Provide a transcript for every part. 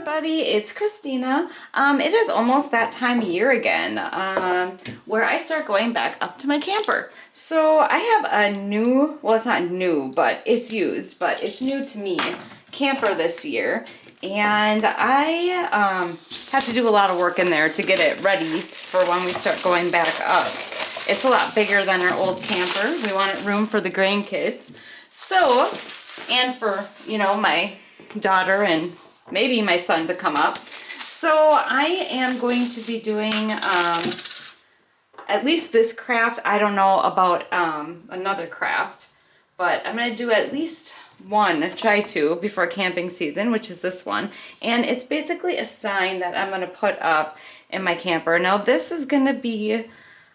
everybody, it's Kristina. It is almost that time of year again where I start going back up to my camper. So I have a new, well it's not new, but it's used, but it's new to me, camper this year. And I have to do a lot of work in there to get it ready for when we start going back up. It's a lot bigger than our old camper. We wanted room for the grandkids. So, and for, you know, my daughter and maybe my son to come up. So I am going to be doing at least this craft. I don't know about another craft, but I'm going to do at least one, try to, before camping season, which is this one. And it's basically a sign that I'm going to put up in my camper. Now this is going to be,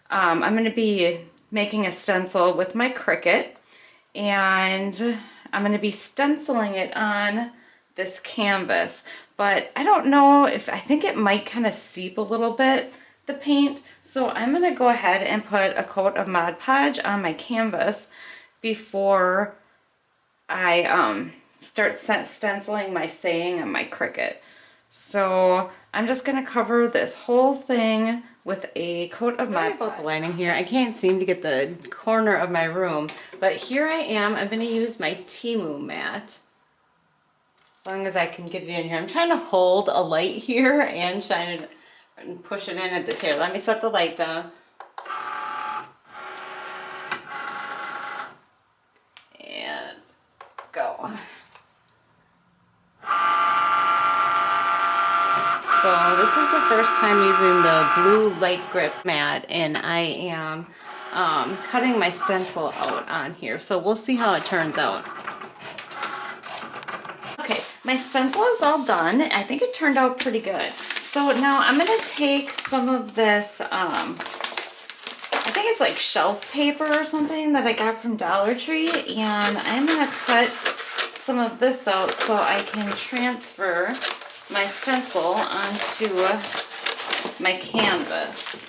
I'm going to be making a stencil with my Cricut, and I'm going to be stenciling it on this canvas, but I don't know if, I think it might kind of seep a little bit, the paint, so I'm going to go ahead and put a coat of Mod Podge on my canvas before I start stenciling my saying on my Cricut. So I'm just going to cover this whole thing with a coat of Mod Podge. Sorry about the lighting here. I can't seem to get the corner of my room, but here I am. I'm going to use my Timu mat. As long as I can get it in here. I'm trying to hold a light here and shine it and push it in at the chair. Let me set the light down. And go. So this is the first time using the blue light grip mat, and I am cutting my stencil out on here. So we'll see how it turns out. Okay, my stencil is all done. I think it turned out pretty good. So now I'm going to take some of this, I think it's like shelf paper or something that I got from Dollar Tree, and I'm going to cut some of this out so I can transfer my stencil onto my canvas.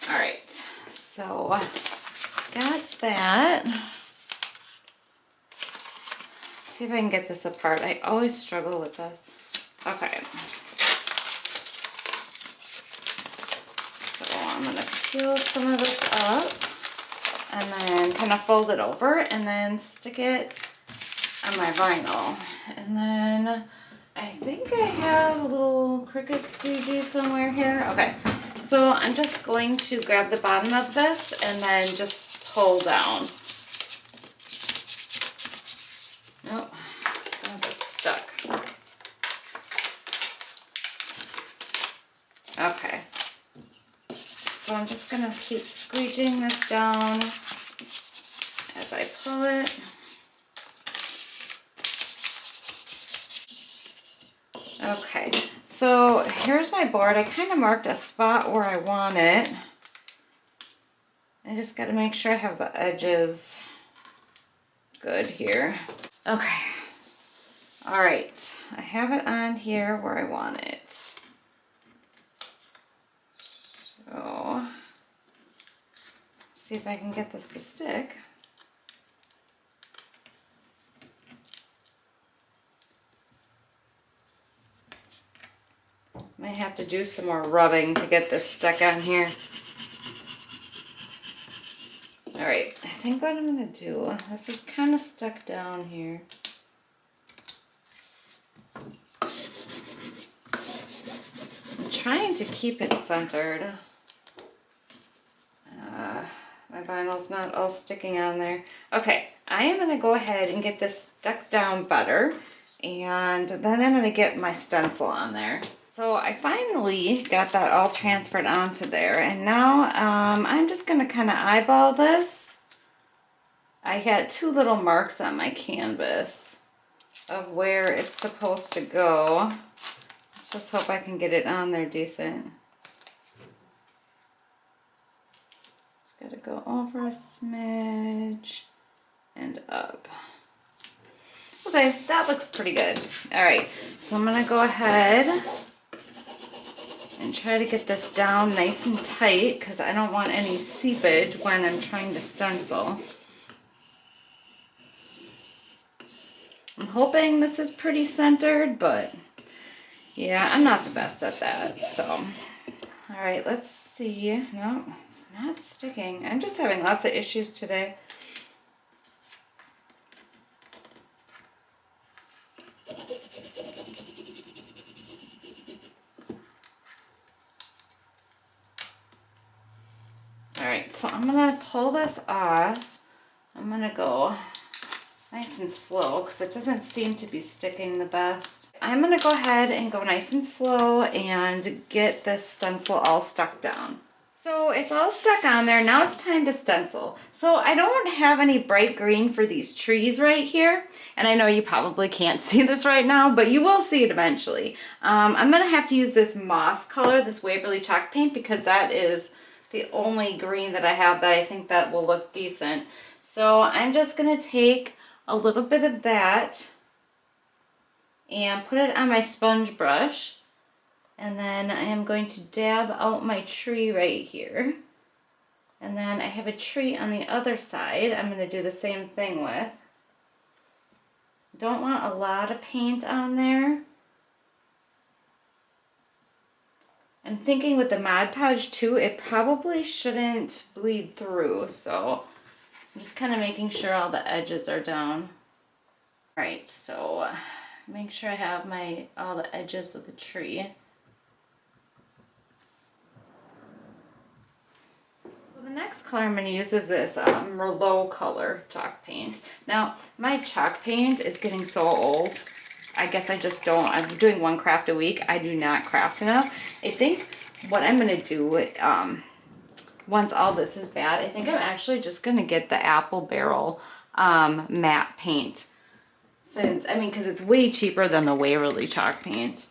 Alright, so got that. See if I can get this apart. I always struggle with this. Okay. So I'm going to peel some of this up and then kind of fold it over and then stick it on my vinyl. And then I think I have a little Cricut squeegee somewhere here. Okay. So I'm just going to grab the bottom of this and then just pull down. Nope, some of it's stuck. Okay, so I'm just gonna keep squeegeeing this down as I pull it. Okay, so here's my board. I kind of marked a spot where I want it. I just gotta make sure I have the edges good here. Okay, all right, I have it on here where I want it. So, see if I can get this to stick. Might have to do some more rubbing to get this stuck on here. Alright, I think what I'm going to do, this is kind of stuck down here. I'm trying to keep it centered. My vinyl's not all sticking on there. Okay, I am going to go ahead and get this stuck down better, and then I'm going to get my stencil on there. So I finally got that all transferred onto there, and now I'm just going to kind of eyeball this. I got two little marks on my canvas of where it's supposed to go. Let's just hope I can get it on there decent. Just got to go over a smidge and up. Okay, that looks pretty good. All right, so I'm going to go ahead and try to get this down nice and tight because I don't want any seepage when I'm trying to stencil. I'm hoping this is pretty centered, but yeah, I'm not the best at that, so. All right, let's see. No, it's not sticking. I'm just having lots of issues today. All right, so I'm gonna pull this off. I'm gonna go nice and slow because it doesn't seem to be sticking the best. I'm gonna go ahead and go nice and slow and get this stencil all stuck down. So it's all stuck on there. Now it's time to stencil. So I don't have any bright green for these trees right here. And I know you probably can't see this right now, but you will see it eventually. I'm gonna have to use this moss color, this Waverly chalk paint, because that is the only green that I have that I think that will look decent. So I'm just gonna take a little bit of that and put it on my sponge brush, and then I am going to dab out my tree right here, and then I have a tree on the other side I'm going to do the same thing with. Don't want a lot of paint on there. I'm thinking with the Mod Podge too, it probably shouldn't bleed through, so I'm just kind of making sure all the edges are down. Alright, so make sure I have all the edges of the tree. So the next color I'm going to use is this Merlot color chalk paint. Now, my chalk paint is getting so old. I guess I just don't. I'm doing one craft a week. I do not craft enough. I think what I'm going to do, once all this is bad, I think I'm actually just going to get the Apple Barrel matte paint. Because it's way cheaper than the Waverly chalk paint.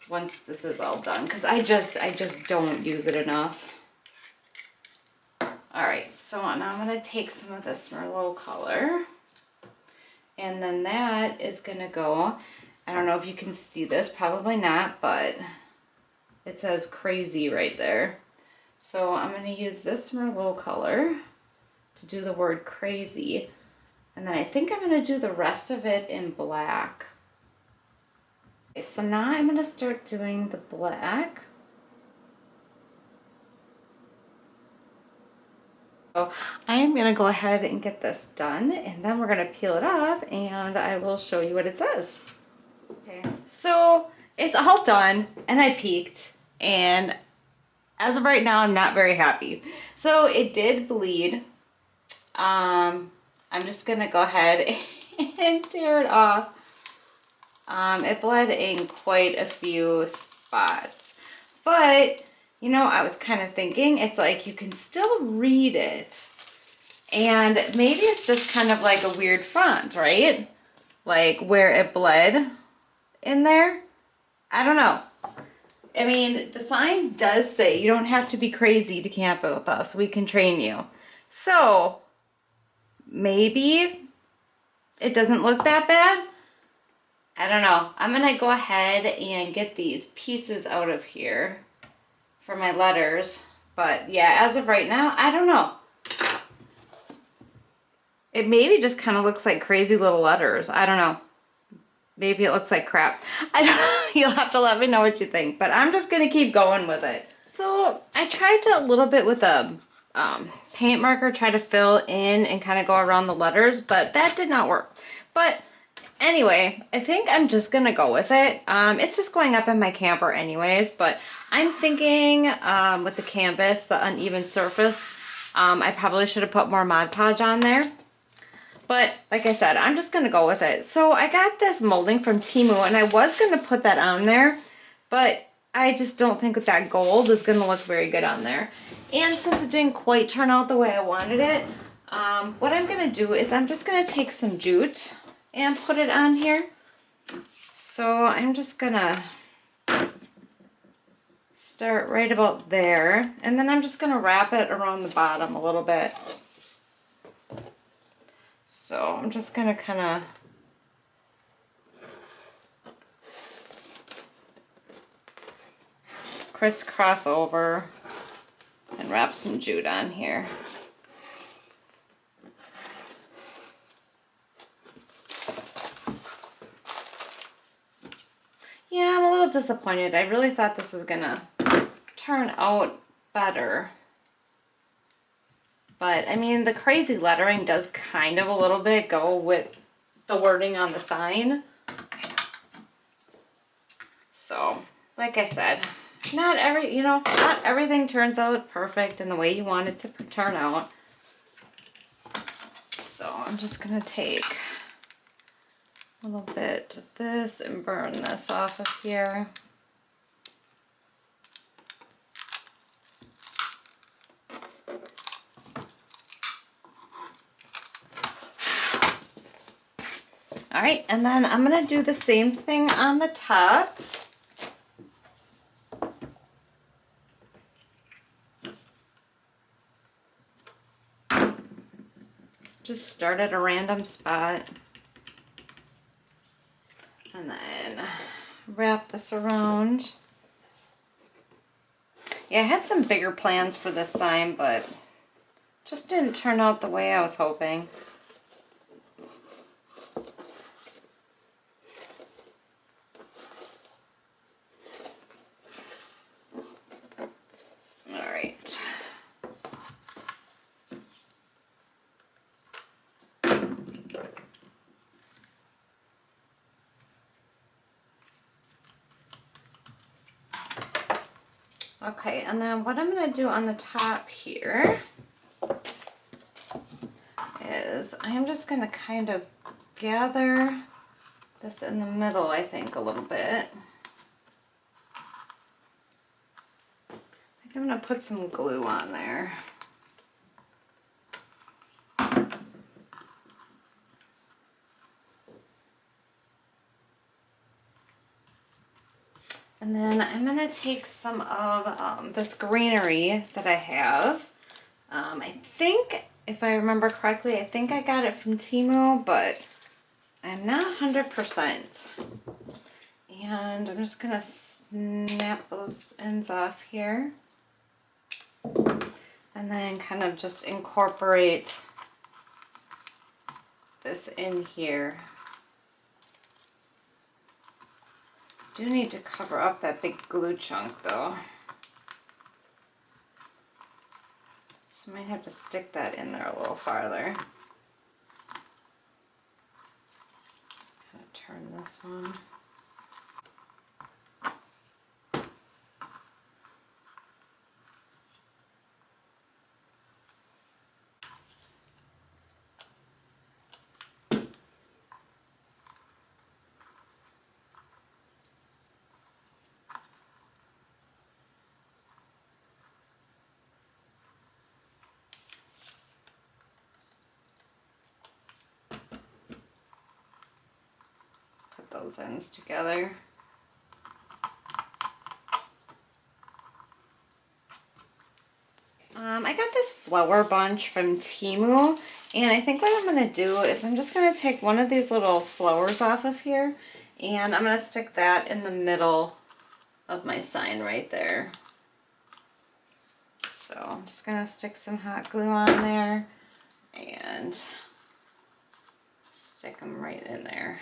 Once this is all done, because I just don't use it enough. All right, so now I'm going to take some of this Merlot color. And then that is gonna go, I don't know if you can see this, probably not, but it says crazy right there. So I'm gonna use this Merlot color to do the word crazy. And then I think I'm gonna do the rest of it in black. Okay, so now I'm gonna start doing the black. So I am going to go ahead and get this done, and then we're going to peel it off and I will show you what it says. Okay, so it's all done and I peeked, and as of right now I'm not very happy. So it did bleed. I'm just going to go ahead and tear it off. It bled in quite a few spots, but you know, I was kind of thinking, it's like you can still read it. And maybe it's just kind of like a weird font, right? Like where it bled in there. I don't know. I mean, the sign does say you don't have to be crazy to camp with us. We can train you. So maybe it doesn't look that bad. I don't know. I'm going to go ahead and get these pieces out of here for my letters, but yeah, as of right now, I don't know. It maybe just kind of looks like crazy little letters. I don't know. Maybe it looks like crap. I don't know. You'll have to let me know what you think, but I'm just gonna keep going with it. So I tried to a little bit with a paint marker, try to fill in and kind of go around the letters, but that did not work. But anyway, I think I'm just gonna go with it. It's just going up in my camper anyways, but I'm thinking with the canvas, the uneven surface, I probably should have put more Mod Podge on there. But like I said, I'm just gonna go with it. So I got this molding from Temu, and I was gonna put that on there, but I just don't think that gold is gonna look very good on there. And since it didn't quite turn out the way I wanted it, what I'm gonna do is I'm just gonna take some jute and put it on here. So I'm just gonna start right about there, and then I'm just gonna wrap it around the bottom a little bit. So I'm just gonna kind of crisscross over and wrap some jute on here. little disappointed. I really thought this was gonna turn out better. But I mean, the crazy lettering does kind of a little bit go with the wording on the sign. So, like I said, not everything turns out perfect in the way you want it to turn out. So I'm just gonna take a little bit of this and burn this off of here. All right, and then I'm gonna do the same thing on the top. Just start at a random spot. And then wrap this around. Yeah, I had some bigger plans for this sign, but just didn't turn out the way I was hoping. All right. Okay, and then what I'm going to do on the top here is I'm just going to kind of gather this in the middle, I think, a little bit. I think I'm going to put some glue on there. And then I'm going to take some of this greenery that I have. I think, if I remember correctly, I think I got it from Temu, but I'm not 100%. And I'm just going to snap those ends off here. And then kind of just incorporate this in here. Do need to cover up that big glue chunk though. So I might have to stick that in there a little farther. Kind of turn this one. Those ends together. I got this flower bunch from Temu, and I think what I'm going to do is I'm just going to take one of these little flowers off of here, and I'm going to stick that in the middle of my sign right there. So I'm just going to stick some hot glue on there and stick them right in there.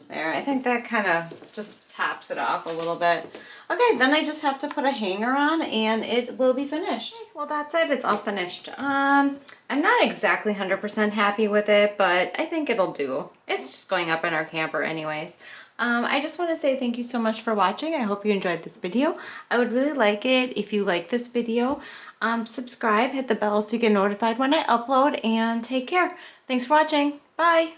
There, I think that kind of just tops it off a little bit. Okay, then I just have to put a hanger on and it will be finished. Okay, well, that's it. It's all finished. I'm not exactly 100% happy with it, but I think it'll do. It's just going up in our camper anyways. I just want to say thank you so much for watching. I hope you enjoyed this video. I would really like it if you like this video. Subscribe, hit the bell so you get notified when I upload, and take care. Thanks for watching. Bye.